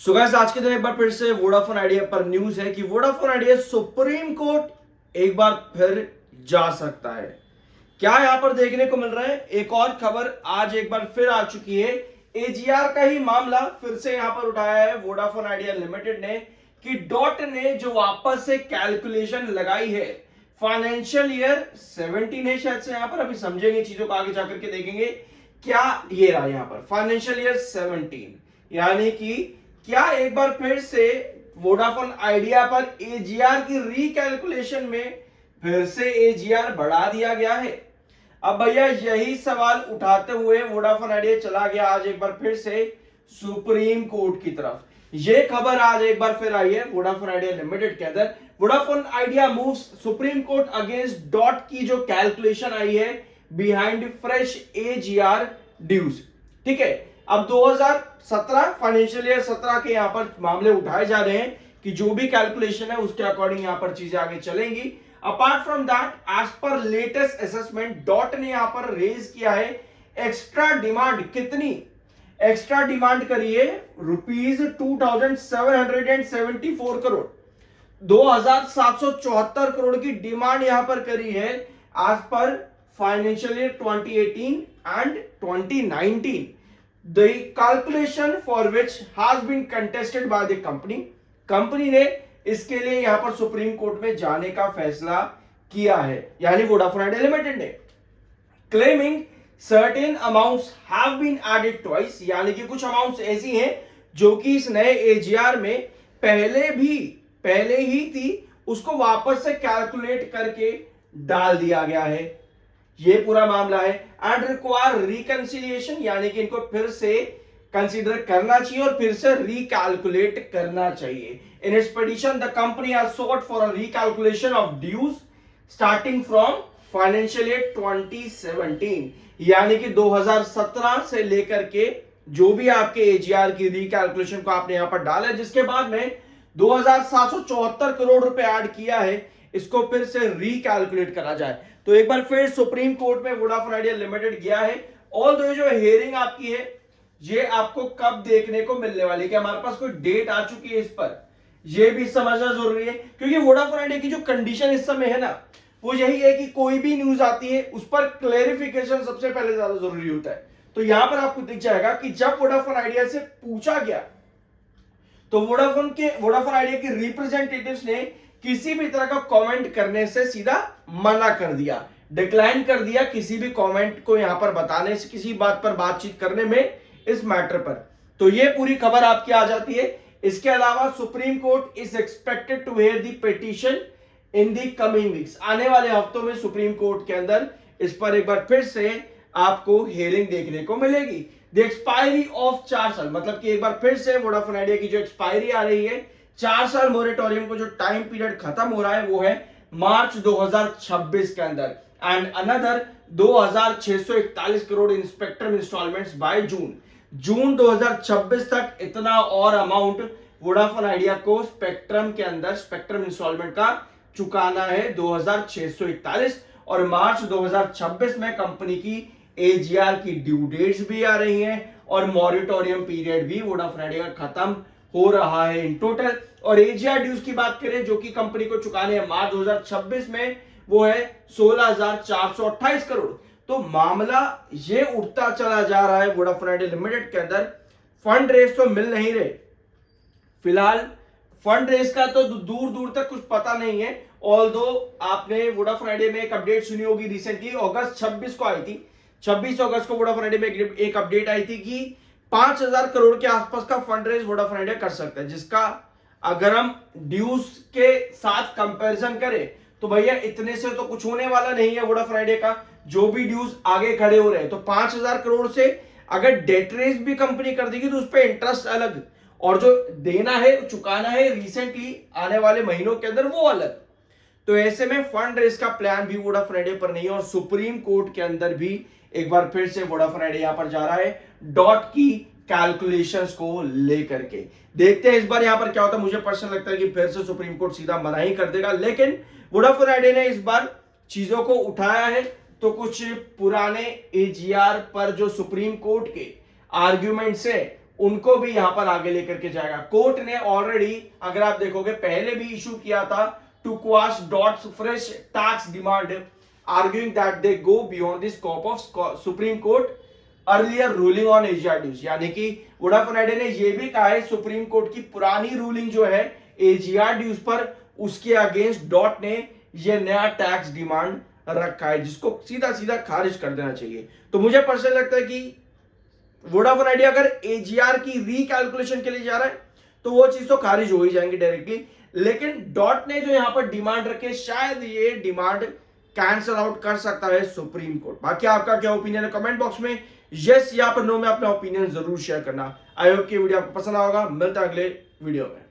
So guys आज के दिन एक बार फिर से वोडाफोन आइडिया पर न्यूज है कि वोडाफोन आइडिया सुप्रीम कोर्ट एक बार फिर जा सकता है। क्या यहां पर देखने को मिल रहा है, एक और खबर आज एक बार फिर आ चुकी है। एजीआर का ही मामला फिर से यहां पर उठाया है वोडाफोन आइडिया लिमिटेड ने कि डॉट ने जो वापस से कैलकुलेशन लगाई है फाइनेंशियल ईयर 17 है शायद से, यहां पर अभी समझेंगे चीजों को, आगे जाकर के देखेंगे क्या ये रहा यहां पर फाइनेंशियल ईयर 17, यानी कि क्या एक बार फिर से वोडाफोन आइडिया पर एजीआर की रिकैलकुलेशन में फिर से एजीआर बढ़ा दिया गया है। अब भैया यही सवाल उठाते हुए वोडाफोन आइडिया चला गया आज एक बार फिर से सुप्रीम कोर्ट की तरफ। ये खबर आज एक बार फिर आई है वोडाफोन आइडिया लिमिटेड के अंदर। Vodafone idea moves supreme court against dot की जो कैलकुलेशन आई है बिहाइंड फ्रेश एजीआर ड्यूज। ठीक है, अब 2017 फाइनेंशियल ईयर 17 के यहां पर मामले उठाए जा रहे हैं कि जो भी कैलकुलेशन है उसके अकॉर्डिंग यहां पर चीजें आगे चलेंगी। Apart from that, as per latest assessment DoT ने यहां पर रेज किया है एक्स्ट्रा डिमांड। कितनी एक्स्ट्रा डिमांड करी है? ₹2774 करोड़, 2774 करोड़ की डिमांड यहां पर करी है as per financial year 2018 and 2019। The calculation for which has been contested by the company, company ने इसके लिए यहां पर सुप्रीम कोर्ट में जाने का फैसला किया है, यानी वोडाफोन आइडिया लिमिटेड ने, claiming certain amounts have been added twice, यानी कि कुछ अमाउंट्स ऐसी हैं जो कि इस नए एजीआर में पहले ही थी, उसको वापस से कैलकुलेट करके डाल दिया गया है। ये पूरा मामला है एंड रिक्वायर रिकंसिलिएशन, यानी कि इनको फिर से कंसीडर करना चाहिए और फिर से रिकैलकुलेट करना चाहिए। In its petition the company has sought for a recalculation of dues starting from financial year 2017, यानी कि 2017 से लेकर के जो भी आपके एजीआर की रिकैलकुलेशन को आपने यहां पर डाला है, जिसके बाद में 2774 करोड़ रुपए ऐड किया है, इसको फिर से रिकैलकुलेट करा जाए। तो एक बार फिर सुप्रीम कोर्ट में वोडाफोन आइडिया लिमिटेड गया है। ऑल दो जो हियरिंग आपकी है ये आपको कब देखने को मिलने वाली है, कि हमारे पास कोई डेट आ चुकी है इस पर, यह भी समझना जरूरी है, क्योंकि वोडाफोन आइडिया की जो कंडीशन इस समय है ना वो यही है कि कोई भी न्यूज आती है उस पर क्लेरिफिकेशन सबसे पहले ज्यादा जरूरी होता है। तो यहां पर आपको दिख जाएगा कि जब वोडाफोन आइडिया से पूछा गया तो वोडाफोन आइडिया के रिप्रेजेंटेटिव्स ने किसी भी तरह का कमेंट करने से सीधा मना कर दिया, डिक्लाइन कर दिया किसी भी कमेंट को यहां पर बताने से, किसी बात पर बातचीत करने में इस मैटर पर। तो ये पूरी खबर आपकी आ जाती है। इसके अलावा Supreme Court is expected to hear the petition in the coming weeks, आने वाले हफ्तों में सुप्रीम कोर्ट के अंदर इस पर एक बार फिर से आपको हियरिंग देखने को मिलेगी। द एक्सपायरी ऑफ 4 साल, मतलब कि एक बार फिर से वोडाफोन आइडिया की जो एक्सपायरी आ रही है, 4 साल मोरेटोरियम को जो टाइम पीरियड खत्म हो रहा है वो है मार्च 2026 के अंदर, and another 2641 crore in spectrum instalments by June 2026 तक इतना और अमाउंट वोडाफोन आइडिया को स्पेक्ट्रम के अंदर स्पेक्ट्रम इंस्टॉलमेंट का चुकाना है 2641, और मार्च 2026 में कंपनी की एजीआर की ड्यू डेट्स भी आ रही हैं और मॉरिटोरियम पीरियड भी वोडाफोन आइडिया का खत्म हो रहा है इन टोटल। और एजीआर ड्यूज की बात करें जो कि कंपनी को चुकाने हैं मार्च 2026 में, वो है 16,428 करोड़। तो मामला ये उठता चला जा रहा है वोडाफोन आइडिया लिमिटेड के अंदर। फंड रेस तो मिल नहीं रहे फिलहाल, फंड रेस का तो दूर दूर तक कुछ पता नहीं है। ऑल्दो आपने वोडाफोन आइडिया में एक अपडेट सुनी होगी रिसेंटली, अगस्त 26 को आई थी, 26 अगस्त को वोडाफोन आइडिया में एक अपडेट आई थी कि 5,000 करोड़ के आसपास का फंड रेज वोडाफोन आइडिया कर सकता है, जिसका अगर हम ड्यूज के साथ कंपैरिजन करें तो भैया इतने से तो कुछ होने वाला नहीं है वोडाफोन आइडिया का, जो भी ड्यूज आगे खड़े हो रहे हैं। तो 5,000 करोड़ से अगर डेट रेज भी कंपनी कर देगी तो उस पर इंटरेस्ट अलग, और जो देना है चुकाना है रिसेंटली आने वाले महीनों के अंदर वो अलग। तो ऐसे में फंड रेस का प्लान भी वोडाफोन आइडिया पर नहीं है, और सुप्रीम कोर्ट के अंदर भी एक बार फिर से वोडाफोन आइडिया यहां पर जा रहा है डॉट की कैलकुलेशंस को लेकर के। देखते हैं इस बार यहां पर क्या होता है। मुझे पर्सनल लगता है कि फिर से सुप्रीम कोर्ट सीधा मना ही कर देगा, लेकिन वोडाफोन आइडिया ने इस बार चीजों को उठाया है तो कुछ पुराने एजीआर पर जो सुप्रीम कोर्ट के आर्ग्यूमेंट्स है उनको भी यहां पर आगे लेकर के जाएगा। कोर्ट ने ऑलरेडी, अगर आप देखोगे, पहले भी इशू किया था to quash DoT's fresh tax demand, arguing that they go beyond the scope of Supreme Court earlier ruling on AGR dues. यानी कि वोडाफोन आइडिया ने यह भी कहा है सुप्रीम कोर्ट की पुरानी रूलिंग जो है एजीआर ड्यूज पर, उसके अगेंस्ट डॉट ने यह नया टैक्स डिमांड रखा है, जिसको सीधा सीधा खारिज कर देना चाहिए। तो मुझे पर्सनली लगता है कि वोडाफोन आइडिया अगर एजीआर की रिकैलकुलेशन के लिए जा रहा है तो वो चीज तो खारिज हो ही जाएंगी डायरेक्टली, लेकिन डॉट ने जो यहां पर डिमांड रखे, शायद ये डिमांड कैंसल आउट कर सकता है सुप्रीम कोर्ट। बाकी आपका क्या ओपिनियन है कमेंट बॉक्स में यस या फिर नो में अपना ओपिनियन जरूर शेयर करना। आई होप कि वीडियो आपको पसंद आएगा। मिलता है अगले वीडियो में।